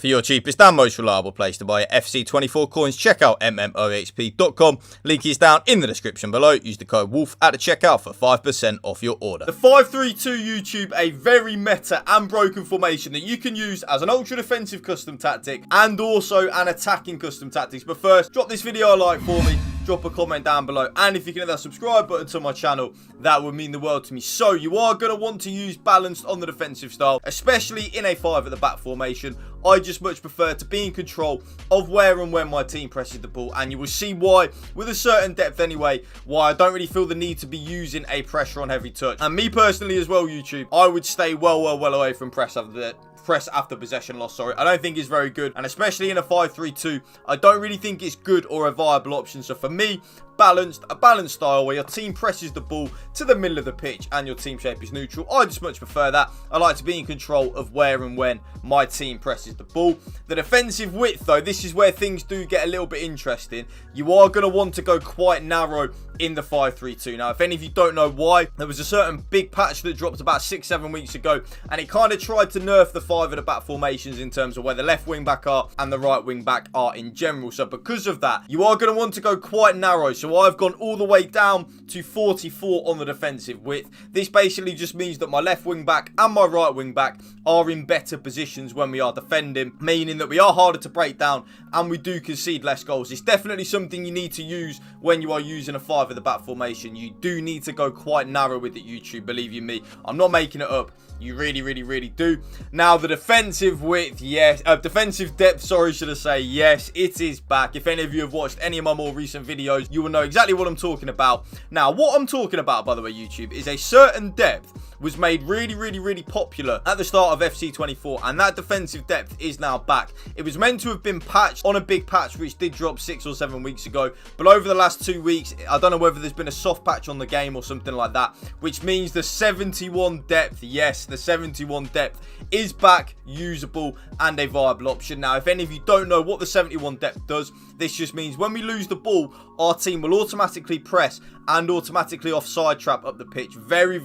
For your cheapest and most reliable place to buy FC24 coins, check out mmohp.com. Link is down in the description below. Use the code WOLF at the checkout for 5% off your order. The 5-3-2 YouTube, a very meta and broken formation that you can use as an ultra defensive custom tactic and also an attacking custom tactics. But first, drop this video a like for me. Drop a comment down below, and if you can hit that subscribe button to my channel, that would mean the world to me. So you are going to want to use balanced on the defensive style, especially in a 5 at the back formation. I just much prefer to be in control of where and when my team presses the ball, and you will see why, with a certain depth anyway, why I don't really feel the need to be using a pressure on heavy touch. And me personally as well, YouTube, I would stay well away from press after possession loss. I don't think it's very good, and especially in a 5-3-2, I don't really think it's good or a viable option. So for me, a balanced style where your team presses the ball to the middle of the pitch and your team shape is neutral. I just much prefer that. I like to be in control of where and when my team presses the ball. The defensive width, though, this is where things do get a little bit interesting. You are going to want to go quite narrow in the 5-3-2. Now, if any of you don't know why, there was a certain big patch that dropped about 6-7 weeks ago, and it kind of tried to nerf the 5 at the back formations in terms of where the left wing back are and the right wing back are in general. So because of that, you are going to want to go quite narrow. So I've gone all the way down to 44 on the defensive width. This basically just means that my left wing back and my right wing back are in better positions when we are defending, meaning that we are harder to break down and we do concede less goals. It's definitely something you need to use when you are using a 5 at the back formation. You do need to go quite narrow with it, YouTube, believe you me. I'm not making it up. You really do. Now, the defensive width, yes. Defensive depth, sorry, should I say. Yes, it is back. If any of you have watched any of my more recent videos, you will know exactly what I'm talking about. Now, what I'm talking about, by the way, YouTube, is a certain depth was made really popular at the start of FC24, and that defensive depth is now back. It was meant to have been patched on a big patch which did drop 6 or 7 weeks ago, but over the last 2 weeks, I don't know whether there's been a soft patch on the game or something like that, which means the 71 depth, yes, the 71 depth is back, usable and a viable option. Now, if any of you don't know what the 71 depth does, this just means when we lose the ball, our team will automatically press and automatically offside trap up the pitch. Very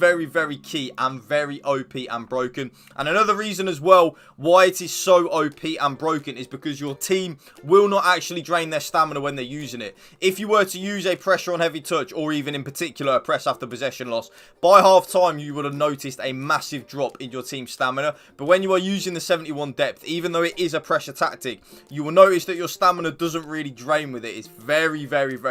key and very OP and broken. And another reason as well why it is so OP and broken is because your team will not actually drain their stamina when they're using it. If you were to use a pressure on heavy touch, or even in particular a press after possession loss, by half time you would have noticed a massive drop in your team's stamina. But when you are using the 71 depth, even though it is a pressure tactic, you will notice that your stamina doesn't really drain with it. It's very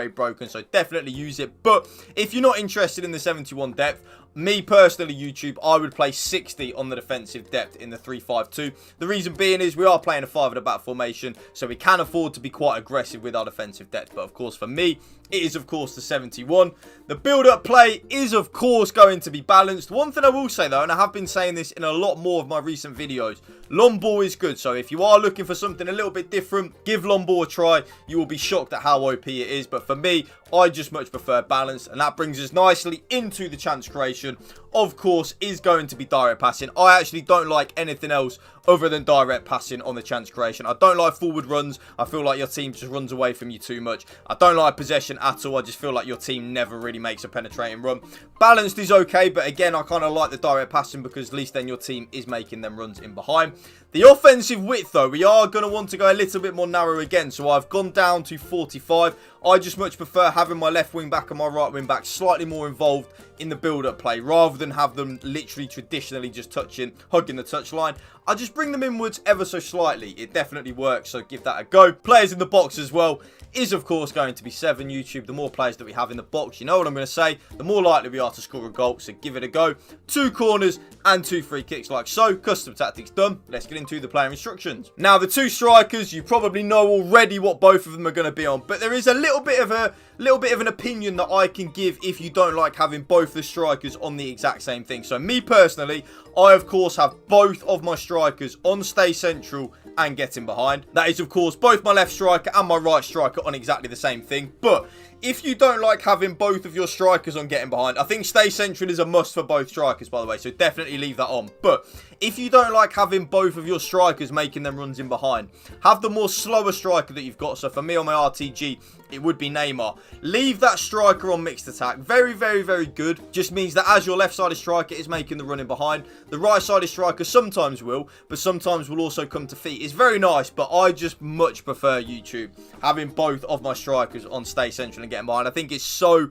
broken, so definitely use it. But if you're not interested in the 71 depth, me personally, YouTube, I would play 60 on the defensive depth in the 3-5-2. The reason being is we are playing a 5 at the back formation, so we can afford to be quite aggressive with our defensive depth. But of course, for me, it is of course the 71. The build-up play is of course going to be balanced. One thing I will say though, and I have been saying this in a lot more of my recent videos, long ball is good. So if you are looking for something a little bit different, give long ball a try. You will be shocked at how OP it is. But for me, I just much prefer balance, and that brings us nicely into the chance creation. Of course, is going to be direct passing. I actually don't like anything else other than direct passing on the chance creation. I don't like forward runs. I feel like your team just runs away from you too much. I don't like possession at all. I just feel like your team never really makes a penetrating run. Balanced is okay, but again, I kind of like the direct passing because at least then your team is making them runs in behind. The offensive width, though, we are going to want to go a little bit more narrow again. So I've gone down to 45. I just much prefer having my left wing back and my right wing back slightly more involved in the build-up play rather than have them literally traditionally just hugging the touchline. I just bring them inwards ever so slightly. It definitely works, so give that a go. Players in the box as well is of course going to be 7, YouTube. The more players that we have in the box, you know what I'm going to say, the more likely we are to score a goal, so give it a go. 2 corners and 2 free kicks like so. Custom tactics done. Let's get into the player instructions. Now, the 2 strikers, you probably know already what both of them are going to be on, but there is a little bit of an opinion that I can give if you don't like having both the strikers on the exact same thing. So me personally, I of course have both of my strikers on stay central and getting behind. That is of course both my left striker and my right striker on exactly the same thing. But if you don't like having both of your strikers on getting behind, I think stay central is a must for both strikers, by the way, so definitely leave that on. But if you don't like having both of your strikers making them runs in behind, have the more slower striker that you've got. So for me on my RTG, it would be Neymar. Leave that striker on mixed attack. Very good. Just means that as your left-sided striker is making the running behind, the right-sided striker sometimes will, central, but sometimes will also come to feet. It's very nice, but I just much prefer YouTube having both of my strikers on stay central and getting behind. I think it's so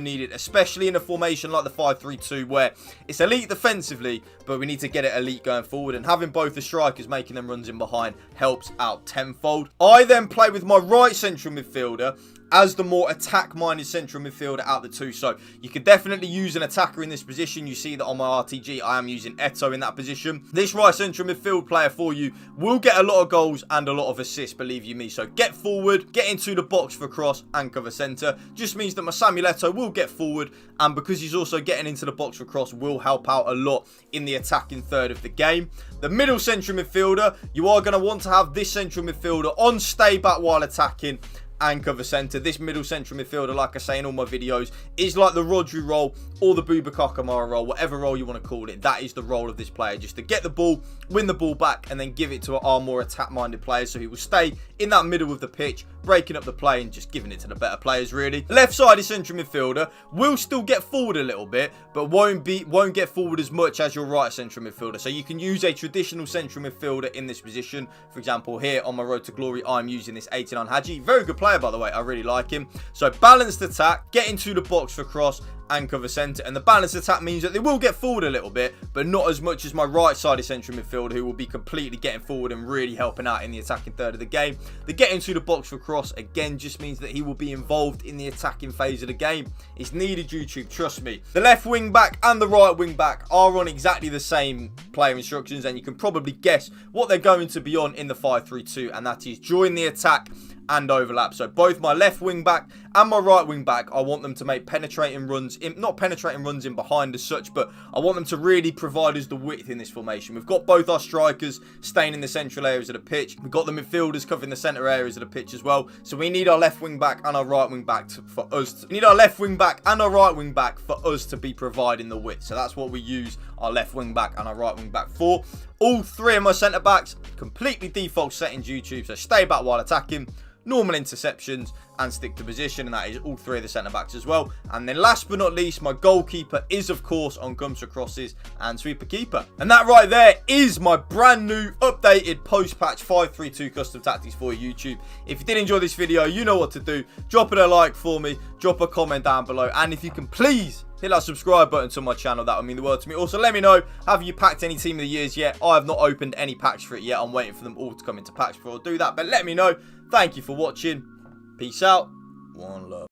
needed, especially in a formation like the 5-3-2 where it's elite defensively, but we need to get it elite going forward, and having both the strikers making them runs in behind helps out tenfold. I then play with my right central midfielder as the more attack-minded central midfielder out the two. So you could definitely use an attacker in this position. You see that on my RTG, I am using Eto in that position. This right central midfield player for you will get a lot of goals and a lot of assists, believe you me. So get forward, get into the box for cross and cover centre. Just means that my Samuel Eto will get forward, and because he's also getting into the box for cross, will help out a lot in the attacking third of the game. The middle central midfielder, you are going to want to have this central midfielder on stay back while attacking and cover centre. This middle central midfielder, like I say in all my videos, is like the Rodri role or the Boubacar Kamara role, whatever role you want to call it. That is the role of this player, just to get the ball, win the ball back, and then give it to our more attack-minded players. So he will stay in that middle of the pitch, breaking up the play and just giving it to the better players, really. The left-sided central midfielder will still get forward a little bit, but won't get forward as much as your right central midfielder. So you can use a traditional central midfielder in this position. For example, here on my road to glory, I'm using this 89 Hadji. Very good player, by the way. I really like him. So balanced attack, get into the box for cross and cover centre, and the balanced attack means that they will get forward a little bit, but not as much as my right-sided central midfielder, who will be completely getting forward and really helping out in the attacking third of the game. The get into the box for cross, again, just means that he will be involved in the attacking phase of the game. It's needed, YouTube, trust me. The left wing back and the right wing back are on exactly the same player instructions, and you can probably guess what they're going to be on in the 5-3-2, and that is join the attack and overlap. So both my left wing back and my right wing back, I want them to make penetrating runs, not penetrating runs in behind as such, but I want them to really provide us the width in this formation. We've got both our strikers staying in the central areas of the pitch. We've got the midfielders covering the centre areas of the pitch as well. So we need our left wing back and our right wing back for us to be providing the width. So that's what we use our left wing back and our right wing back for. All three of my centre backs, completely default settings, YouTube. So stay back while attacking, normal interceptions, and stick to position, and that is all three of the centre backs as well. And then last but not least, my goalkeeper is of course on comes for crosses and sweeper keeper. And that right there is my brand new updated post-patch 5-3-2 custom tactics for YouTube. If you did enjoy this video, you know what to do. Drop it a like for me, drop a comment down below, and if you can please hit that subscribe button to my channel, that would mean the world to me. Also, let me know, have you packed any team of the years yet? I have not opened any packs for it yet. I'm waiting for them all to come into packs before I do that, but let me know. Thank you for watching. Peace out. One love.